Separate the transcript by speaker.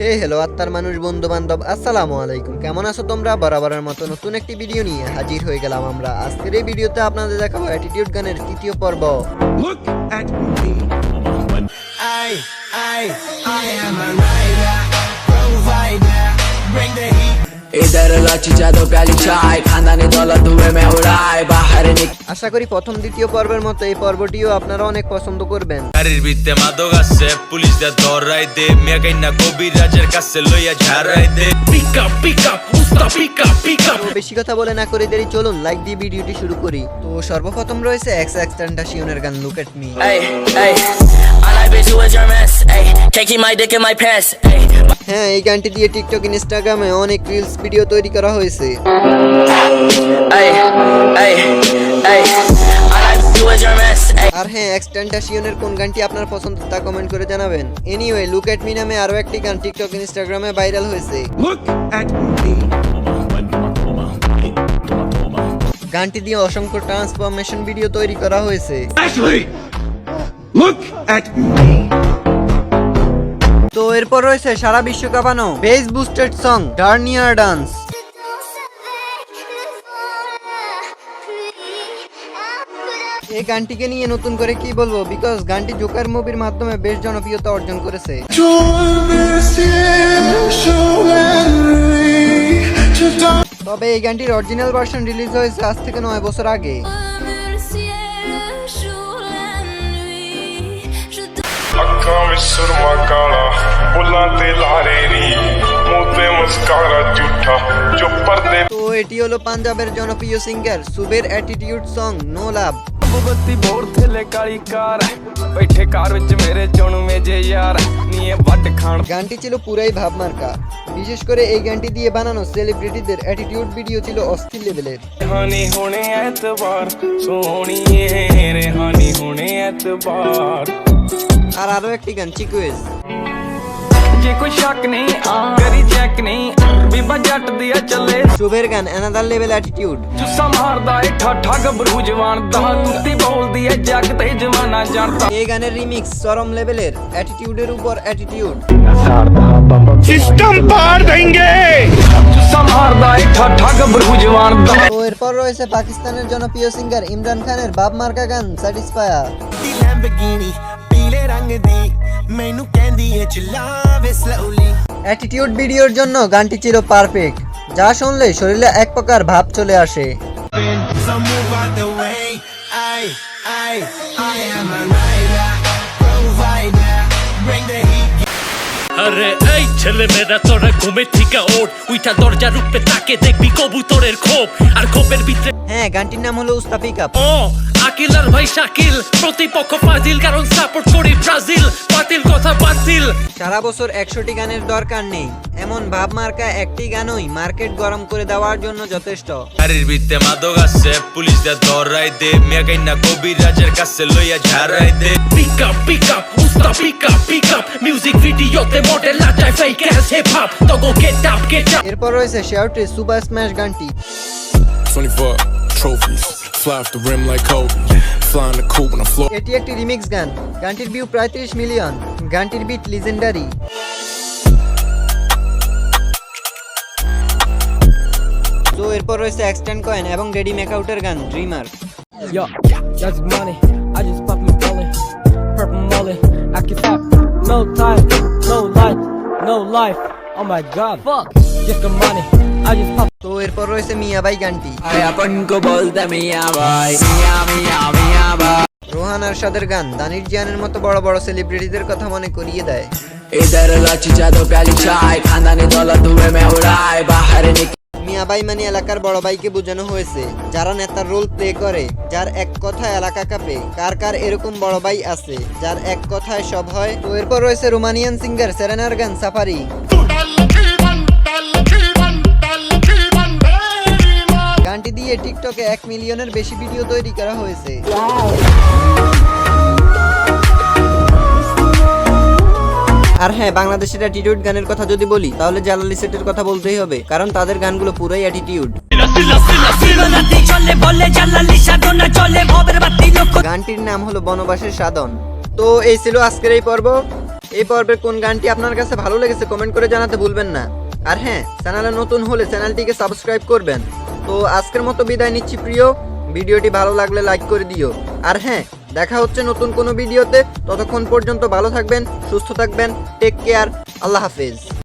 Speaker 1: Hello আত্মার মানুষ বন্ধু বান্ধব আসসালামু আলাইকুম, কেমন আছো তোমরা? বরাবরের মতো নতুন একটি ভিডিও নিয়ে হাজির হয়ে গেলাম আমরা। আজকের এই ভিডিওতে আপনাদের দেখাবো অ্যাটিটিউড গানের তৃতীয় পর্ব।
Speaker 2: Look at me. I am a rider, provider, bring the heat.
Speaker 3: इधर लाची जादो प्याली चाय खानदानी दौलत धुएं में उड़ाए बाहर निकल।
Speaker 1: আশা করি প্রথম দ্বিতীয় পর্বের মতো এই পর্বটিও আপনারা অনেক পছন্দ করবেন।
Speaker 4: গাড়ির ভিতরে মাদক আছে, পুলিশ দা ধরাই দে, মেগাইনা কবিরাজের কাছে লইয়া ঝাড়াই দে। পিক আপ উস্তা পিক আপ।
Speaker 1: তো বেশি কথা বলে না করে দেরি, চলুন লাইক দিয়ে ভিডিওটি শুরু করি। তো সর্বপ্রথম রয়েছে XXXTentacionের গান look at me.
Speaker 3: Ay, ay, all I bitch you is your mess. Ay, can't keep my dick in my pants. Ay,
Speaker 1: হ্যাঁ, এই গানটি দিয়ে টিকটক, ইনস্টাগ্রামে অনেক রিলস ভিডিও তৈরি করা হয়েছে।
Speaker 3: ay, ay, ay, all I bitch you is your mess. Ay.
Speaker 1: আর হ্যাঁ, XXXTentacionের কোন গানটি আপনার পছন্দ তা কমেন্ট করে জানাবেন। এনিওয়ে, লুক এট মি নামে আরো একটি গান টিকটক, ইনস্টাগ্রামে ভাইরাল হয়েছে।
Speaker 2: Look at me.
Speaker 1: গানটি দিয়ে অসংখ্য ট্রান্সফরমেশন ভিডিও তৈরি করা হয়েছে।
Speaker 2: Ashley, look at me.
Speaker 1: তো এরপর রয়েছে সারা বিশ্ব কাঁপানো বেস বুস্টেড সং ডার্নিয়ার ডান্স। এই গানটিকে নিয়ে নতুন করে কি বলবো, বিকজ গানটি জোকার মুভির মাধ্যমে বেশ জনপ্রিয়তা অর্জন করেছে। তবে এই গানটির অরিজিনাল ভার্সন রিলিজ হয়েছে আজ থেকে 9 বছর আগে।
Speaker 5: ਅੱਖਾਂ ਵਿੱਚ ਸੁਰਮਾ ਕਾਲਾ ਬੁੱਲਾਂ ਤੇ ਲਾਰੇ ਨੀ ਮੂੰਹ ਤੇ ਮੁਸਕਾਰਾ ਝੂਠਾ ਜੋ ਪਰਦੇ
Speaker 1: তো এটি হলো পাঞ্জাবের জনপ্রিয় সিঙ্গার সুবের অ্যাটিটিউড সং নো লাভ।
Speaker 6: ਬੱਤੀ ਬੋਰ ਥੱਲੇ ਕਾਲੀ ਕਾਰ ਬੈਠੇ ਕਾਰ ਵਿੱਚ ਮੇਰੇ ਚੁਣਵੇਂ ਜੇ ਯਾਰ ਨੀਏ ਵੱਡ ਖਾਣ
Speaker 1: গানটি ছিল পুরাই ভাবমার্কা। বিশেষ করে এই গানটি দিয়ে বানানো সেলিব্রিটিদের অ্যাটিটিউড ভিডিও ছিল অস্থির লেভেলের।
Speaker 6: ਹਾਨੀ ਹੁਣੇ ਐਤਵਾਰ ਸੋਹਣੀਏ ਰੇਹਾਨੀ ਹੁਣੇ ਐਤਵਾਰ
Speaker 1: আর আরো একটি গান চিকুয়েজ।
Speaker 6: ਜੇ ਕੋਈ ਸ਼ੱਕ ਨਹੀਂ ਕਰੀ ਚੈੱਕ ਨਹੀਂ ਬੀਬਾ ਜੱਟ ਦੀ ਆ ਚੱਲੇ
Speaker 1: শুভের গান অ্যানাদার লেভেল অ্যাটিটিউড।
Speaker 6: ਜੁੱਸਾ ਮਾਰਦਾ ਏ ਠਾਠਾ ਗੱਭਰੂ ਜਵਾਨ ਦਾ ਕੁੱਤੀ ਬੋਲਦੀ ਏ ਜੱਗ ਤੇ ਜਵਾਨਾ ਜਾਣਦਾ
Speaker 1: এই গানের রিমিক্স চরম লেভেলের, অ্যাটিটিউডের উপর অ্যাটিটিউড।
Speaker 5: ਸਿਸਟਮ ਪਾੜ ਦੇਂਗੇ
Speaker 6: ਜੁੱਸਾ ਮਾਰਦਾ ਏ ਠਾਠਾ ਗੱਭਰੂ ਜਵਾਨ ਦਾ
Speaker 1: তো এরপর রয়েছে পাকিস্তানের জনপ্রিয় সিঙ্গার ইমরান খানের বাপ মার্কা গান স্যাটিসফায়ার।
Speaker 2: ਦੀ ਲੈਂਬਗੀਨੀ ਪੀਲੇ ਰੰਗ ਦੀ ਮੈਨੂੰ ਕਹਿੰਦੀ ਏ ਚਲਾਵੇ slowly.
Speaker 1: অ্যাটিটিউড ভিডিওর জন্য গানটি ছিল পারফেক্ট, যা শুনলে শরীরে এক প্রকার ভাব চলে আসে।
Speaker 2: So move out the way. I am a rider, provider, bring the heat.
Speaker 4: আরে এই ছেলে মেয়েরা তোরা ঘুমে থেকে ওঠ, উইঠা দরজার উপরে তাকে দেখবি কবুতরের খোপ, আর খোপের ভিতরে
Speaker 1: হ্যাঁ, গানটির নাম হলো উস্তা পিক আপ।
Speaker 4: ও আকিল আর ভাই শাকিল, প্রতিপক্ষ ফাজিল, কারণ সাপোর্ট করি ব্রাজিল, বাতিল কথা বাতিল।
Speaker 1: সারা বছর 100টি গানের দরকার নেই, এমন ভাব মার্কা একটি গানই মার্কেট গরম করে দেওয়ার জন্য যথেষ্ট।
Speaker 4: গাড়ির ভিতরে মাদক আছে, পুলিশ দা ধরাই দে, মেগাইনা কবিরাজের কাছে লইয়া ঝাড়াই দে। পিক আপ উস্তা পিক আপ মিউজিক ভিডিওতে মডেল নাচায় ফেক অ্যাস হিপ হপ, তো গো গেট আপ।
Speaker 1: এরপর রয়েছে শেয়ারটি সুপার স্ম্যাশ গানটি।
Speaker 7: 24 trophies, fly off the rim like Kobe, flying the coop when I float.
Speaker 1: এটি একটি রিমিক্স গান, গানটির ভিউ প্রায় 30 মিলিয়ন, গানটির বিট লিজেন্ডারি। তো এরপর রয়েছে এক্সটেন্ড কয়েন এবং রেডি মেকআউটের গান dreamer.
Speaker 8: Yo, that's money. I just pop my bullet, purple mullet. I can stop. No time, no life, no life. Oh my god, fuck. Just the money. I just pop.
Speaker 1: তো এরপর রয়েছে মিয়াবাই গানটি।
Speaker 3: Ay, अपन को बोलते मियां भाई मियां भाई.
Speaker 1: রোহান আরশাদের গান দানির জিয়ানের মতো বড় বড় সেলিব্রিটিদের কথা মনে করিয়ে দেয়।
Speaker 3: इधर लाची जादो प्याली चाय खानदानी दौलत धुएं में उड़ाए बाहर निकल।
Speaker 1: মিয়াবাই মানে এলাকার বড় ভাইকে বোঝানো হয়েছে, যারা নেতার রোল প্লে করে, যার এক কথায় এলাকা কাঁপে। কার কার এরকম বড় ভাই আছে যার এক কথায় সব হয়? তো এরপর রয়েছে রোমানিয়ান সিঙ্গার সেরেনার গান সাফারি। গানটি দিয়ে টিকটকে 1 মিলিয়নের বেশি ভিডিও তৈরি করা হয়েছে। আর হ্যাঁ, বাংলাদেশের অ্যাটিটিউড গানের কথা যদি বলি তাহলে জালালি সেটের কথা বলতেই হবে, কারণ তাদের গানগুলো পুরাই অ্যাটিটিউড। গানটির নাম হলো বনবাসের সাধন। তো এই ছিল আজকের এই পর্ব। এই পর্বের কোন গানটি আপনার কাছে ভালো লেগেছে কমেন্ট করে জানাতে ভুলবেন না। আর হ্যাঁ, চ্যানেলে নতুন হলে চ্যানেলটিকে সাবস্ক্রাইব করবেন। তো আজকের মতো বিদায় নিচ্ছি প্রিয়, ভিডিওটি ভালো লাগলে লাইক করে দিও। আর হ্যাঁ, দেখা হচ্ছে নতুন কোনো ভিডিওতে, ততক্ষণ পর্যন্ত ভালো থাকবেন, সুস্থ থাকবেন, টেক কেয়ার, আল্লাহ হাফেজ।